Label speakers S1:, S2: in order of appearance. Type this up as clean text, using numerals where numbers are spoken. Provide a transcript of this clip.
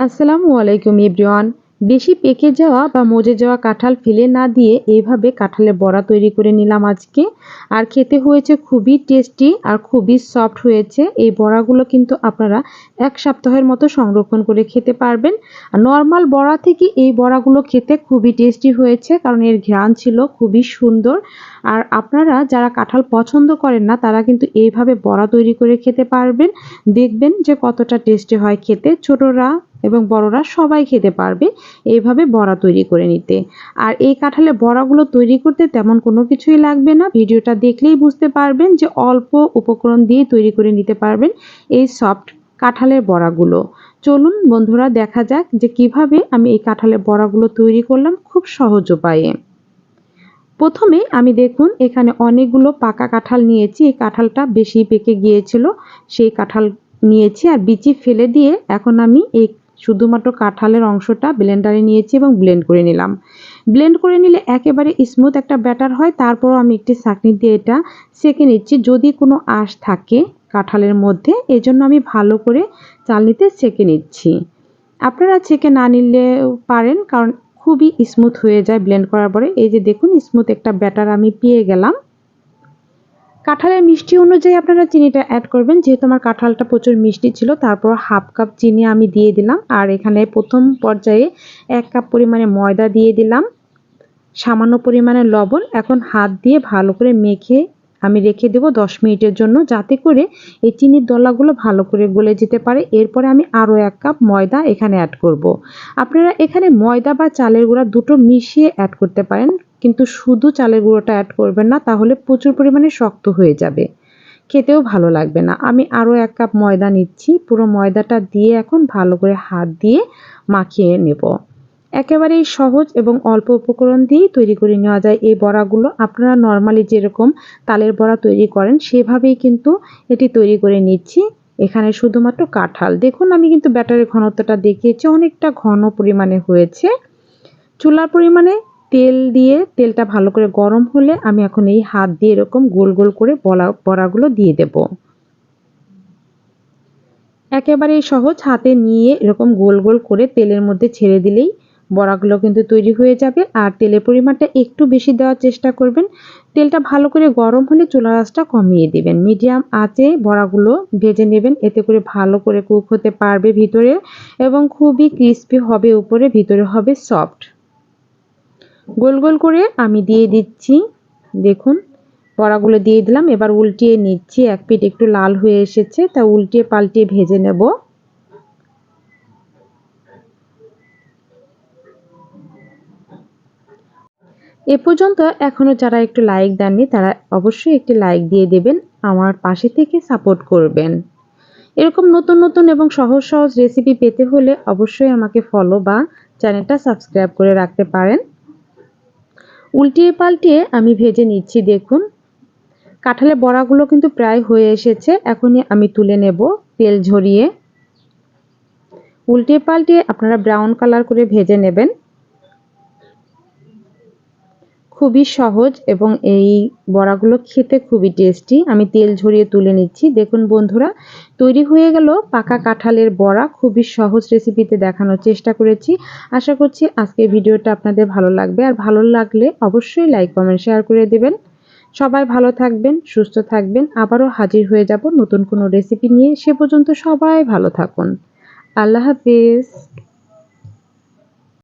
S1: আসসালামু আলাইকুম এভরিওয়ান। বেশি পেকে যাওয়া বা মজে যাওয়া কাঁঠাল ফেলে না দিয়ে এইভাবে কাঁঠালের বড়া তৈরি করে নিলাম আজকে। আর খেতে হয়েছে খুবই টেস্টি আর খুবই সফট হয়েছে। এই বড়াগুলো কিন্তু আপনারা 1 সপ্তাহের মতো সংরক্ষণ করে খেতে পারবেন। আর নর্মাল বড়া থেকে এই বড়াগুলো খেতে খুবই টেস্টি হয়েছে, কারণ এর ঘ্রাণ ছিল খুবই সুন্দর। আর আপনারা যারা কাঁঠাল পছন্দ করেন না তারা কিন্তু এইভাবে বড়া তৈরি করে খেতে পারবেন। দেখবেন যে কতটা টেস্টি হয় খেতে। ছোটরা এবং বড়রা সবাই খেতে পারবে এইভাবে বড়া তৈরি করে নিতে। আর এই কাঁঠালের বড়াগুলো তৈরি করতে তেমন কোনো কিছুই লাগবে না। ভিডিওটা দেখলেই বুঝতে পারবেন যে অল্প উপকরণ দিয়ে তৈরি করে নিতে পারবেন এই সফট কাঁঠালের বড়াগুলো। চলুন বন্ধুরা, দেখা যাক যে কিভাবে আমি এই কাঁঠালের বড়াগুলো তৈরি করলাম খুব সহজ উপায়ে। প্রথমে আমি দেখুন এখানে অনেকগুলো পাকা কাঁঠাল নিয়েছি। এই কাঁঠালটা বেশি পেকে গিয়েছিল, সেই কাঁঠাল নিয়েছি আর বিচি ফেলে দিয়ে এখন আমি এই শুধুমাত্র কাঁঠালের অংশটা ব্লেন্ডারে নিয়েছি এবং ব্লেন্ড করে নিলাম। ব্লেন্ড করে নিলে একেবারে স্মুথ একটা ব্যাটার হয়। তারপরও আমি একটি ছাঁকনি দিয়ে এটা সেঁকে নিচ্ছি যদি কোনো আঁশ থাকে কাঁঠালের মধ্যে, এজন্য আমি ভালো করে চালনিতে সেঁকে নিচ্ছি। আপনারা ছেঁকে না নিলেও পারেন, কারণ খুবই স্মুথ হয়ে যায় ব্লেন্ড করার পরে। এই যে দেখুন স্মুথ একটা ব্যাটার আমি পেয়ে গেলাম। কাঁঠালের মিষ্টি অনুযায়ী আপনারা চিনিটা অ্যাড করবেন, যেহেতু আমার কাঁঠালটা প্রচুর মিষ্টি ছিল। তারপর 1/2 কাপ চিনি আমি দিয়ে দিলাম। আর এখানে প্রথম পর্যায়ে 1 কাপ পরিমাণে ময়দা দিয়ে দিলাম, সামান্য পরিমাণে লবণ। এখন হাত দিয়ে ভালো করে মেখে আমি রেখে দেব 10 মিনিটের জন্য, যাতে করে এই চিনির দলাগুলো ভালো করে গলে যেতে পারে। এরপরে আমি আরও 1 কাপ ময়দা এখানে অ্যাড করব। আপনারা এখানে ময়দা বা চালের গুঁড়া দুটো মিশিয়ে অ্যাড করতে পারেন, কিন্তু শুধু চালের গুঁড়োটা অ্যাড করবেন না, তাহলে প্রচুর পরিমাণে শক্ত হয়ে যাবে, খেতেও ভালো লাগবে না। আমি আরও 1 কাপ ময়দা নিচ্ছি। পুরো ময়দাটা দিয়ে এখন ভালো করে হাত দিয়ে মাখিয়ে নেব। একেবারেই সহজ এবং অল্প উপকরণ দিয়েই তৈরি করে নেওয়া যায় এই বড়াগুলো। আপনারা নর্মালি যেরকম তালের বড়া তৈরি করেন সেভাবেই কিন্তু এটি তৈরি করে নিচ্ছি। এখানে শুধুমাত্র কাঁঠাল দেখুন, আমি কিন্তু ব্যাটারের ঘনত্বটা দেখিয়েছি, অনেকটা ঘন পরিমাণে হয়েছে। চুলার পরিমাণে তেল দিয়ে তেলটা ভালো করে গরম হলে আমি এখন এই হাত দিয়ে এরকম গোল গোল করে বড়াগুলো দিয়ে দেব। একেবারেই সহজ, হাতে নিয়ে এরকম গোল গোল করে তেলের মধ্যে ছেড়ে দিলেই বড়াগুলো কিন্তু তৈরি হয়ে যাবে। আর তেলের পরিমাণটা একটু বেশি দেওয়ার চেষ্টা করবেন। তেলটা ভালো করে গরম হলে চুলার আঁচটা কমিয়ে দেবেন, মিডিয়াম আঁচে বড়াগুলো ভেজে নেবেন। এতে করে ভালো করে কুক হতে পারবে ভিতরে এবং খুবই ক্রিস্পি হবে উপরে, ভিতরে হবে সফট। গোল গোল করে আমি দিয়ে দিচ্ছি। দেখুন বড়াগুলো দিয়ে দিলাম। এবার উল্টিয়ে নিচ্ছি। এক পিঠ একটু লাল হয়ে এসেছে, তা উল্টিয়ে পাল্টিয়ে ভেজে নেব। এ পর্যন্ত এখনো যারা একটু লাইক দেননি তারা অবশ্যই একটি লাইক দিয়ে দেবেন, আমার পাশে থেকে সাপোর্ট করবেন। এরকম নতুন নতুন এবং সহজ সহজ রেসিপি পেতে হলে অবশ্যই আমাকে ফলো বা চ্যানেলটা সাবস্ক্রাইব করে রাখতে পারেন। উল্টিয়ে পাল্টিয়ে আমি ভেজে নিচ্ছি। দেখুন কাঁঠালের বড়াগুলো কিন্তু প্রায় হয়ে এসেছে। এখনই আমি তুলে নেব তেল ঝরিয়ে। উল্টিয়ে পাল্টিয়ে আপনারা ব্রাউন কালার করে ভেজে নেবেন। খুবই সহজ এবং এই বড়াগুলো খেতে খুবই টেস্টি। আমি তেল ঝরিয়ে তুলে নিচ্ছি। দেখুন বন্ধুরা, তৈরি হয়ে গেল পাকা কাঁঠালের বড়া। খুবই সহজ রেসিপিতে দেখানোর চেষ্টা করেছি। আশা করছি আজকের ভিডিওটা আপনাদের ভালো লাগবে। আর ভালো লাগলে অবশ্যই লাইক কমেন্ট শেয়ার করে দেবেন। সবাই ভালো থাকবেন, সুস্থ থাকবেন। আবারও হাজির হয়ে যাব নতুন কোনো রেসিপি নিয়ে। সে পর্যন্ত সবাই ভালো থাকুন। আল্লাহ হাফেজ।